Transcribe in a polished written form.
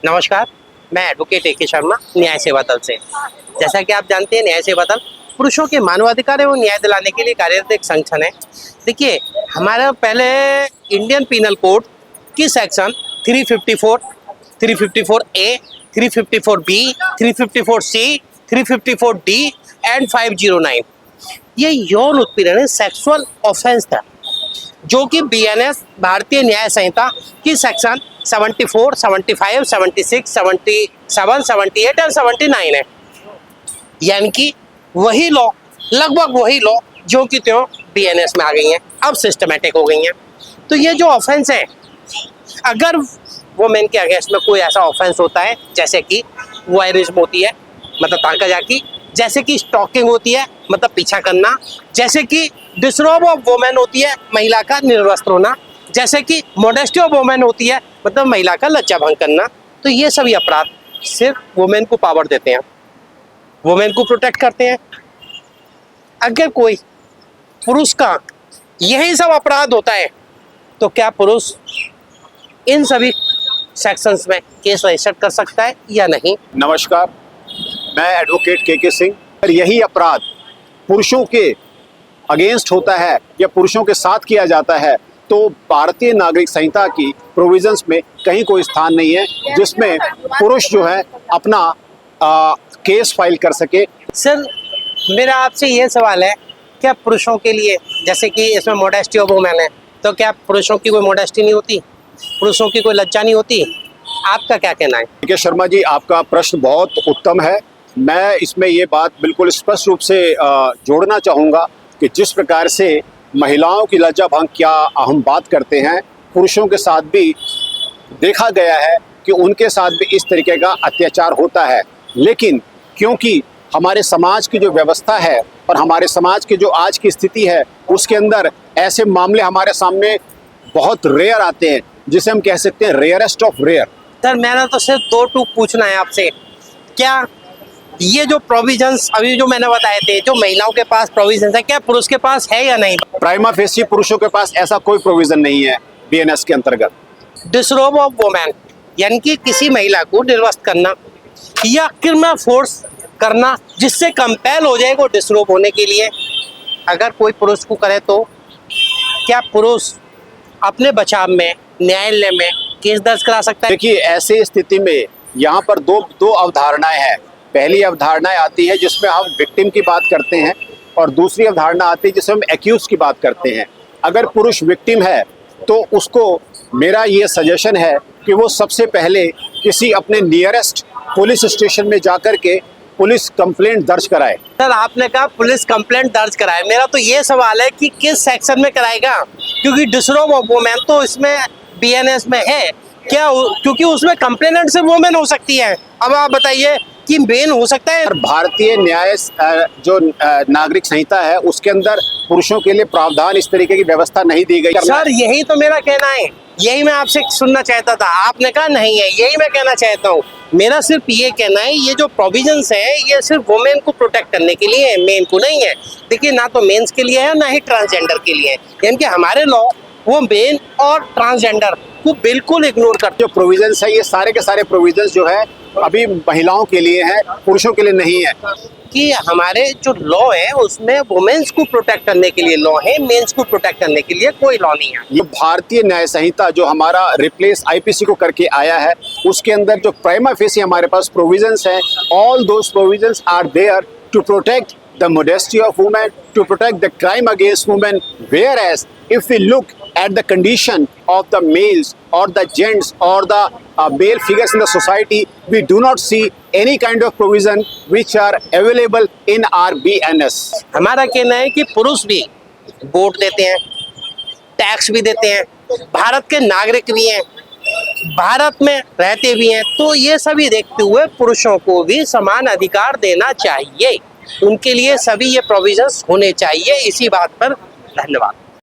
नमस्कार, मैं advocate A K. Sharma न्याय सेवा दल से। जैसा कि आप जानते हैं, न्याय सेवा दल पुरुषों के मानवाधिकार एवं न्याय दिलाने के लिए कार्यरत एक संगठन है। देखिए, हमारा पहले इंडियन पीनल कोड की section 354, 354A, 354B, 354C, 354D and 509 ये यौन उत्पीड़न सेक्सुअल ऑफेंस था, जो कि BNS भारतीय न्याय संहिता की सेक्शन 74, 75, 76, 77, 78 और 79 है। यानी कि वही लॉ, लगभग वही लॉ जो कि त्यों BNS में आ गई हैं, अब सिस्टमेटिक हो गई हैं। तो ये जो ऑफेंस है, अगर वुमेन के अगेंस्ट में कोई ऐसा ऑफेंस होता है, जैसे कि वॉयरिज्म होती है, मतलब ताका जाकी, जैसे कि स्टॉकिंग होती है, मतलब पीछा करना, जैसे कि डिसरोब ऑफ वुमेन होती है, महिला का निर्वस्त्र होना, जैसे कि मॉडेस्टी ऑफ वुमेन होती है, मतलब महिला का लज्जा भंग करना, तो ये सभी अपराध सिर्फ वुमेन को पावर देते हैं, वुमेन को प्रोटेक्ट करते हैं। अगर कोई पुरुष का यही सब अपराध होता है, तो क्या पुरुष इन सभी सेक्शंस में केस रजिस्टर कर सकता है या नहीं? नमस्कार, मैं एडवोकेट के सिंह। अगर यही अपराध पुरुषों के अगेंस्ट होता है या पुरुषों के साथ किया जाता है, तो भारतीय नागरिक संहिता की प्रोविजंस में कहीं कोई स्थान नहीं है जिसमें पुरुष जो है अपना केस फाइल कर सके। सर, मेरा आपसे ये सवाल है, क्या पुरुषों के लिए, जैसे कि इसमें मॉडेस्टी ऑफ वुमेन है, तो क्या पुरुषों की कोई मॉडेस्टी नहीं होती, पुरुषों की कोई लज्जा नहीं होती? आपका क्या कहना है? के शर्मा जी, आपका प्रश्न बहुत उत्तम है। मैं इसमें ये बात बिल्कुल स्पष्ट रूप से जोड़ना चाहूँगा कि जिस प्रकार से महिलाओं की लज्जा भंग क्या हम बात करते हैं, पुरुषों के साथ भी देखा गया है कि उनके साथ भी इस तरीके का अत्याचार होता है। लेकिन क्योंकि हमारे समाज की जो व्यवस्था है और हमारे समाज की जो आज की स्थिति है, उसके अंदर ऐसे मामले हमारे सामने बहुत रेयर आते हैं, जिसे हम कह सकते हैं रेयरेस्ट ऑफ रेयर। सर, मैंने तो सिर्फ दो टूक पूछना है आपसे, क्या ये जो प्रोविजंस अभी जो मैंने बताए थे, जो महिलाओं के पास प्रोविजंस है, क्या पुरुष के पास है या नहीं? प्राइमा फेसी पुरुषों के पास ऐसा कोई प्रोविजन नहीं है BNS के अंतर्गत। डिसरोब ऑफ वुमेन, यानी कि किसी महिला को निर्वस्त्र करना या क्रिमिनल फोर्स करना, जिससे कंपेल हो जाए वो डिसरोब होने के लिए, अगर कोई पुरुष को करे, तो क्या पुरुष अपने बचाव में न्यायालय में केस दर्ज करा सकता है? देखिए, ऐसी स्थिति में यहाँ पर दो अवधारणाएं हैं। पहली अवधारणाएं आती है जिसमें हम विक्टिम की बात करते हैं, और दूसरी अवधारणा आती है जिसमें हम एक्यूज की बात करते हैं। अगर पुरुष विक्टिम है, तो उसको मेरा ये सजेशन है कि वो सबसे पहले किसी अपने नियरेस्ट पुलिस स्टेशन में जाकर के पुलिस कंप्लेंट दर्ज कराए। सर, आपने कहा पुलिस कंप्लेंट दर्ज कराए, मेरा तो ये सवाल है कि किस सेक्शन में कराएगा, क्योंकि डिसरोब ऑफ वुमेन तो इसमें BNS में है क्या? क्योंकि उसमें कंप्लेनेंट से वुमेन हो सकती है। अब आप बताइए कि मेन हो सकता है। भारतीय न्याय जो नागरिक संहिता है, उसके अंदर पुरुषों के लिए प्रावधान इस तरीके की व्यवस्था नहीं दी गई। सर, यही तो मेरा कहना है, यही मैं आपसे सुनना चाहता था। आपने कहा नहीं है, यही मैं कहना चाहता हूँ। मेरा सिर्फ ये कहना है, ये जो प्रोविजंस है, ये सिर्फ वुमेन को प्रोटेक्ट करने के लिए है, मेन को नहीं है। देखिए, ना तो मेंस के लिए है, ना ही ट्रांसजेंडर के लिए है। यानी कि हमारे लॉ वो मेन और ट्रांसजेंडर को बिल्कुल इग्नोर करते। जो प्रोविजंस है, ये सारे के सारे प्रोविजंस जो है अभी महिलाओं के लिए है, पुरुषों के लिए नहीं है। कि हमारे जो लॉ है उसमें वुमेन्स को प्रोटेक्ट करने के लिए लॉ है, मेंस को प्रोटेक्ट करने के लिए कोई लॉ नहीं है। ये भारतीय न्याय संहिता जो हमारा रिप्लेस IPC को करके आया है, उसके अंदर जो प्राइमा फेसी हमारे पास प्रोविजंस हैं, all those provisions are there to protect the modesty of women, to protect the crime against women, whereas if we look at the condition of the males or the gents or the male figures in the society, we do not see any kind of provision which are available in our BNS. हमारा कहना है कि पुरुष भी vote देते हैं, tax भी देते हैं, भारत के नागरिक भी हैं, भारत में रहते भी हैं, तो ये सभी देखते हुए पुरुषों को भी समान अधिकार देना चाहिए। उनके लिए सभी ये प्रोविजंस होने चाहिए। इसी बात पर धन्यवाद।